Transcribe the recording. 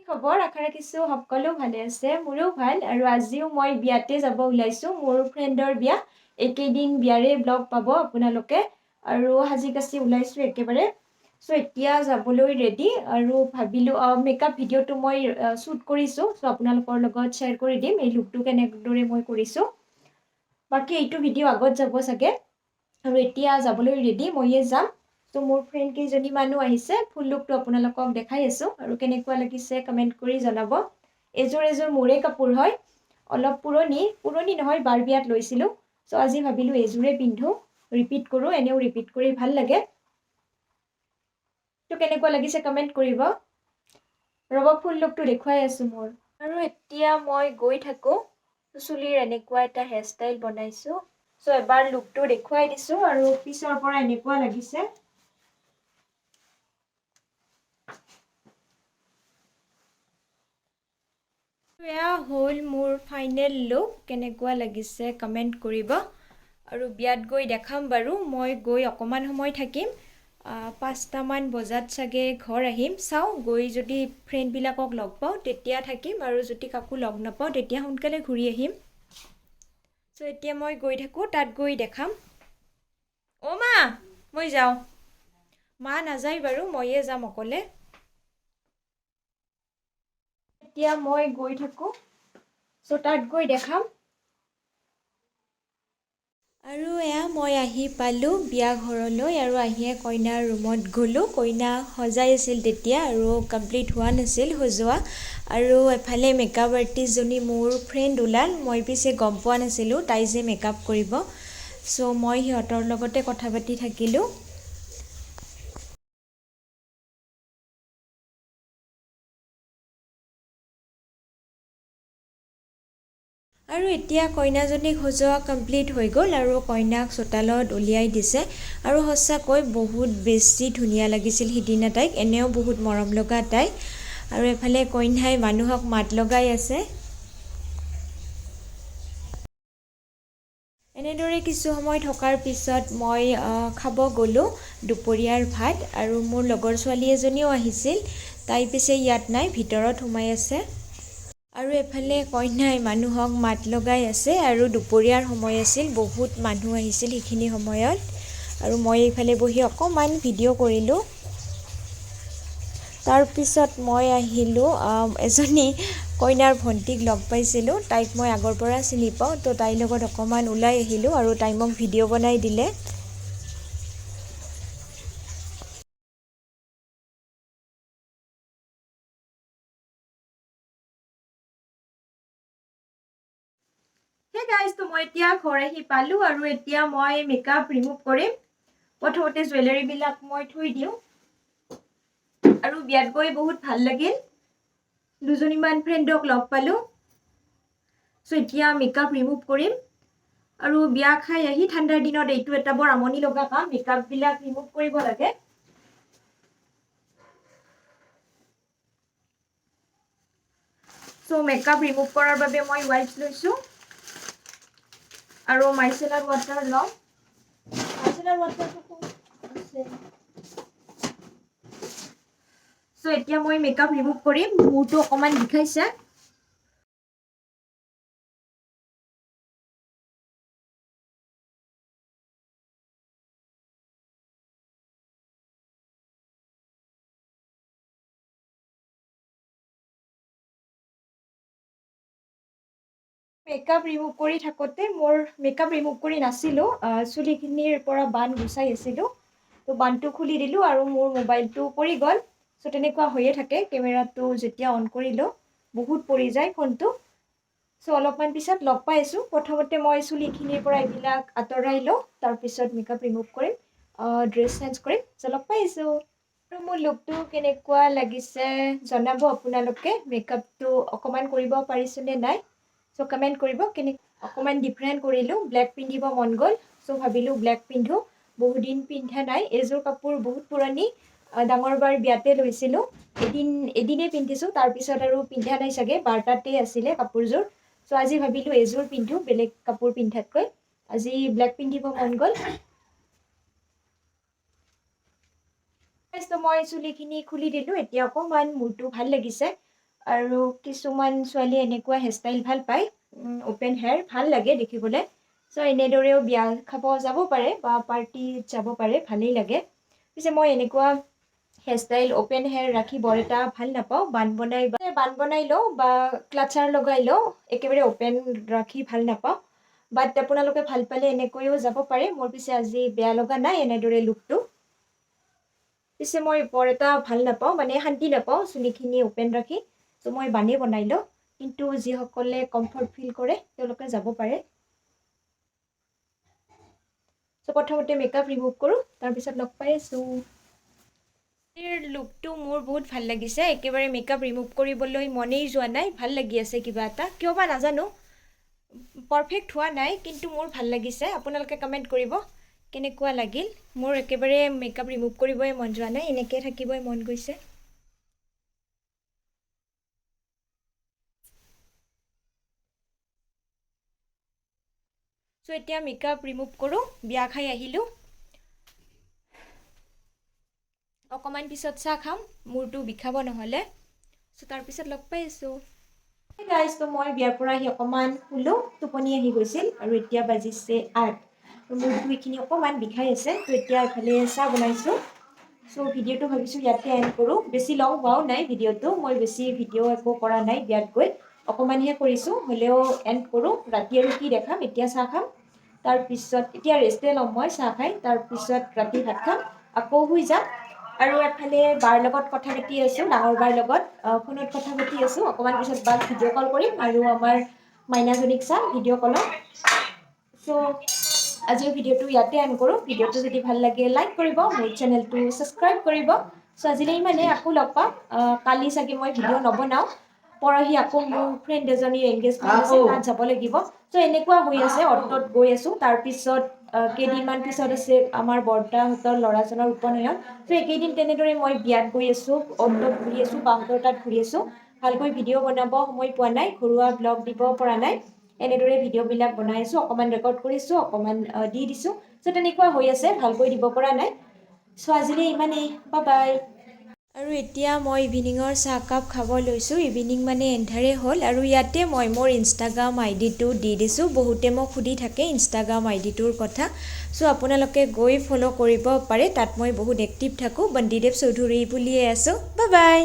খবৰ আশা ৰাখিছোঁ সকলো ভালে আছে মোৰো ভাল আৰু আজিও মই বিয়াতে যাব ওলাইছোঁ মোৰ ফ্ৰেণ্ডৰ বিয়া একেদিন বিয়াৰে ব্লগ পাব আপোনালোকে আৰু সাজি কাচি ওলাইছোঁ একেবাৰে সো এতিয়া যাবলৈ ৰেডি আৰু ভাবিলোঁ মেকআপ ভিডিঅ'টো মই শ্বুট কৰিছোঁ সো আপোনালোকৰ লগত শ্বেয়াৰ কৰি দিম এই লুকটো কেনেদৰে মই কৰিছোঁ বাকী এইটো ভিডিঅ' আগত যাব চাগে আৰু এতিয়া যাবলৈ ৰেডি মইয়ে যাম তো মোৰ ফ্ৰেণ্ড কেইজনী মানুহ আহিছে ফুল লুকটো আপোনালোকক দেখাই আছোঁ আৰু কেনেকুৱা লাগিছে কমেণ্ট কৰি জনাব এযোৰ মোৰে কাপোৰ হয় অলপ পুৰণি নহয় বাৰ বিয়াত লৈছিলোঁ চ' আজি ভাবিলোঁ এযোৰে পিন্ধো ৰিপিট কৰোঁ এনেও ৰিপিট কৰি ভাল লাগে তো কেনেকুৱা লাগিছে কমেণ্ট কৰিব ৰ'ব ফুল লুকটো দেখুৱাই আছোঁ মোৰ আৰু এতিয়া মই গৈ থাকোঁ চুলিৰ এনেকুৱা এটা হেয়াৰষ্টাইল বনাইছোঁ চ' এবাৰ লুকটো দেখুৱাই দিছোঁ আৰু পিছৰ পৰা এনেকুৱা লাগিছে এয়া হ'ল মোৰ ফাইনেল লুক কেনেকুৱা লাগিছে কমেণ্ট কৰিব আৰু বিয়াত গৈ দেখাম বাৰু মই গৈ অকণমান সময় থাকিম 5টামান বজাত চাগে ঘৰ আহিম চাওঁ গৈ যদি ফ্ৰেণ্ডবিলাকক লগ পাওঁ তেতিয়া থাকিম আৰু যদি কাকো লগ নাপাওঁ তেতিয়া সোনকালে ঘূৰি আহিম চ' এতিয়া মই গৈ থাকোঁ তাত গৈ দেখাম অ' মা মই যাওঁ মা নাযায় বাৰু ময়ে যাম অকলে এতিয়া মই গৈ থাকোঁ চ' তাত গৈ দেখাম আৰু এয়া মই আহি পালোঁ বিয়া ঘৰলৈ আৰু আহিয়ে কইনাৰ ৰুমত গ'লোঁ কইনা সজাই আছিল তেতিয়া আৰু কমপ্লিট হোৱা নাছিল সজোৱা আৰু এফালে মেকআপ আৰ্টিষ্টজনী মোৰ ফ্ৰেণ্ড ওলাল মই পিছে গম পোৱা নাছিলোঁ তাই যে মেকআপ কৰিব চ' মই সিহঁতৰ লগতে কথা পাতি থাকিলোঁ আৰু এতিয়া কইনাজনীক সজোৱা কমপ্লিট হৈ গ'ল আৰু কইনাক চোতালত উলিয়াই দিছে আৰু সঁচাকৈ বহুত বেছি ধুনীয়া লাগিছিল সিদিনা তাইক এনেও বহুত মৰম লগা তাই আৰু এফালে কইনাই মানুহক মাত লগাই আছে এনেদৰে কিছু সময় থকাৰ পিছত মই খাব গ'লোঁ দুপৰীয়াৰ ভাত আৰু মোৰ লগৰ ছোৱালী এজনীও আহিছিল তাই পিছে ইয়াত নাই ভিতৰত সোমাই আছে আৰু এফালে কইনাই মানুহক মাত লগাই আছে আৰু দুপৰীয়াৰ সময় আছিল বহুত মানুহ আহিছিল সেইখিনি সময়ত আৰু মই এইফালে বহি অকণমান ভিডিঅ' কৰিলোঁ তাৰপিছত মই আহিলোঁ এজনী কইনাৰ ভণ্টিক লগ পাইছিলোঁ তাইক মই আগৰ পৰা চিনি পাওঁ তো তাইৰ লগত অকণমান ওলাই আহিলোঁ আৰু তাই মোক ভিডিঅ' বনাই দিলে হে গাইজ তো মই এতিয়া ঘৰ আহি পালোঁ আৰু এতিয়া মই মেকআপ ৰিমুভ কৰিম প্ৰথমতে জুৱেলাৰীবিলাক মই থৈ দিওঁ আৰু বিয়াত গৈ বহুত ভাল লাগিল দুজনীমান ফ্ৰেণ্ডক লগ পালোঁ চ' এতিয়া মেকআপ ৰিমুভ কৰিম আৰু বিয়া খাই আহি ঠাণ্ডাৰ দিনত এইটো এটা বৰ আমনি লগা কাম মেকআপবিলাক ৰিমুভ কৰিব লাগে চ' মেকআপ ৰিমুভ কৰাৰ বাবে মই ৱাইপছ লৈছোঁ আৰু মাইচেলাৰ ৱাটাৰ লওঁ মাইচেলাৰ ৱাটাৰটো আছে চ' এতিয়া মই মেকআপ ৰিমুভ কৰিম মূৰটো অকণমান বিষাইছে মেকআপ ৰিমুভ কৰি থাকোঁতে মোৰ মেকআপ ৰিমুভ কৰি নাছিলোঁ চুলিখিনিৰ পৰা বান গুচাই আছিলোঁ তো বানটো খুলি দিলোঁ আৰু মোৰ মোবাইলটো পৰি গ'ল চ' তেনেকুৱা হৈয়ে থাকে কেমেৰাটো যেতিয়া অন কৰিলোঁ বহুত পৰি যায় ফোনটো চ' অলপমান পিছত লগ পাই আছোঁ প্ৰথমতে মই চুলিখিনিৰ পৰা এইবিলাক আঁতৰাই লওঁ তাৰপিছত মেকআপ ৰিমুভ কৰিম ড্ৰেছ চেঞ্জ কৰিম চ' লগ পাই আছোঁ আৰু মোৰ লুকটো কেনেকুৱা লাগিছে জনাব আপোনালোকে মেকআপটো অকণমান কৰিব পাৰিছোঁ নে নাই চ' কমেণ্ট কৰিব অকণমান ডিফাৰেণ্ট কৰিলোঁ ব্লেক পিন্ধিব মন গ'ল চ' ভাবিলোঁ ব্লেক পিন্ধোঁ বহুদিন পিন্ধা নাই এইযোৰ কাপোৰ বহুত পুৰণি ডাঙৰ বাৰ বিয়াতে লৈছিলোঁ এদিনেই পিন্ধিছোঁ তাৰপিছত আৰু পিন্ধা নাই চাগে বাৰটাতেই আছিলে কাপোৰযোৰ চ' আজি ভাবিলোঁ এযোৰ পিন্ধোঁ বেলেগ কাপোৰ পিন্ধাতকৈ আজি ব্লেক পিন্ধিব মন গ'ল মই চুলিখিনি খুলি দিলোঁ এতিয়া অকণমান মূৰটো ভাল লাগিছে আৰু কিছুমান ছোৱালীয়ে এনেকুৱা হেয়াৰষ্টাইল ভাল পায়, অ'পেন হেয়াৰ ভাল লাগে দেখিবলৈ। চ' এনেদৰেও বিয়া খাব যাব পাৰে বা পাৰ্টিত যাব পাৰে, ভালেই লাগে। পিছে মই এনেকুৱা হেয়াৰষ্টাইল অ'পেন হেয়াৰ ৰাখি বৰ এটা ভাল নাপাওঁ। বান বনাই লওঁ বা ক্লাচাৰ লগাই লওঁ, একেবাৰে অ'পেন ৰাখি ভাল নাপাওঁ। বাট আপোনালোকে ভাল পালে এনেকৈও যাব পাৰে। মোৰ পিছে আজি বেয়া লগা নাই এনেদৰে লুকটো। পিছে মই বৰ এটা ভাল নাপাওঁ, মানে শান্তি নাপাওঁ চুলিখিনি অ'পেন ৰাখি। চ' মই বানেই বনাই লওঁ, কিন্তু যিসকলে কমফৰ্ট ফিল কৰে তেওঁলোকে যাব পাৰে। চ' প্ৰথমতে মেকআপ ৰিমুভ কৰোঁ, তাৰপিছত লগ পাই আছোঁ। লুকটো মোৰ বহুত ভাল লাগিছে, একেবাৰে মেকআপ ৰিমুভ কৰিবলৈ মনেই যোৱা নাই, ভাল লাগি আছে কিবা এটা, কিয় বা নাজানো। পাৰফেক্ট হোৱা নাই, কিন্তু মোৰ ভাল লাগিছে। আপোনালোকে কমেণ্ট কৰিব কেনেকুৱা লাগিল। মোৰ একেবাৰে মেকআপ ৰিমুভ কৰিবই মন যোৱা নাই, এনেকৈ থাকিবই মন গৈছে। চ' এতিয়া মেকআপ ৰিমুভ কৰোঁ, বিয়া খাই আহিলোঁ। অকণমান পিছত চাহ খাম, মূৰটো বিষাব নহ'লে। চ' তাৰপিছত লগ পাই আছোঁ। গাইজ, তো মই বিয়াৰ পৰা আহি অকণমান শুলোঁ, টোপনি আহি গৈছিল আৰু এতিয়া বাজিছে 8। মূৰটো এইখিনি অকণমান বিষাই আছে। তো এতিয়া এফালে চাহ বনাইছোঁ। চ' ভিডিঅ'টো ভাবিছোঁ ইয়াতে এণ্ড কৰোঁ। বেছি লং হোৱাও নাই ভিডিঅ'টো, মই বেছি ভিডিঅ' একো কৰা নাই বিয়াত গৈ, অকণমানহে কৰিছোঁ। হ'লেও এণ্ড কৰোঁ। ৰাতি আৰু কি দেখাম, এতিয়া চাহ খাম, তাৰপিছত এতিয়া ৰেষ্টে ল'ম মই চাহ খাই, তাৰপিছত ৰাতি ভাত খাম, আকৌ শুই যাম। আৰু এফালে বাৰ লগত কথা পাতি আছোঁ, ডাঙৰ বাৰ লগত ফোনত কথা পাতি আছোঁ। অকণমান পিছত বাক ভিডিঅ' কল কৰিম আৰু আমাৰ মাইনাজনীক চাম ভিডিঅ' কলত। চ' আজিৰ ভিডিঅ'টো ইয়াতে এণ্ড কৰোঁ। ভিডিঅ'টো যদি ভাল লাগে লাইক কৰিব, মোৰ চেনেলটো ছাবস্ক্ৰাইব কৰিব। চ' আজিলৈ ইমানে, আকৌ লগ পাম। কালি চাগে মই ভিডিঅ' নবনাওঁ, পৰহি আকৌ মোৰ ফ্ৰেণ্ড এজনীৰ এংগেজমেণ্ট আছে, তাত যাব লাগিব। চ' এনেকুৱা হৈ আছে, অটোত গৈ আছোঁ। তাৰপিছত কেইদিনমান পিছত আছে আমাৰ বৰ্তাহঁতৰ ল'ৰাজনৰ উপনয়ন। চ' এইকেইদিন তেনেদৰে মই বিয়াত গৈ আছোঁ, অটোত ঘূৰি আছোঁ, বাহঁতৰ তাত ঘূৰি আছোঁ। ভালকৈ ভিডিঅ' বনাব সময় পোৱা নাই, ঘৰুৱা ব্লগ দিব পৰা নাই। এনেদৰে ভিডিঅ'বিলাক বনাই আছোঁ, অকণমান ৰেকৰ্ড কৰিছোঁ, অকণমান দি দিছোঁ। চ' তেনেকুৱা হৈ আছে, ভালকৈ দিব পৰা নাই। চ' আজিলৈ ইমানেই, বাই বাই। আৰু এতিয়া মই ইভিনিঙৰ চাহকাপ খাব লৈছোঁ। ইভিনিং মানে এন্ধাৰে হ'ল, আৰু ইয়াতে মই মোৰ ইনষ্টাগ্ৰাম আইডিটো দি দিছোঁ। বহুতে মোক সুধি থাকে ইনষ্টাগ্ৰাম আইডিটোৰ কথা। চ' আপোনালোকে গৈ ফ'ল' কৰিব পাৰে, তাত মই বহুত এক্টিভ থাকোঁ। বন্দিদেৱ চৌধুৰী বুলিয়ে আছোঁ। Bye bye.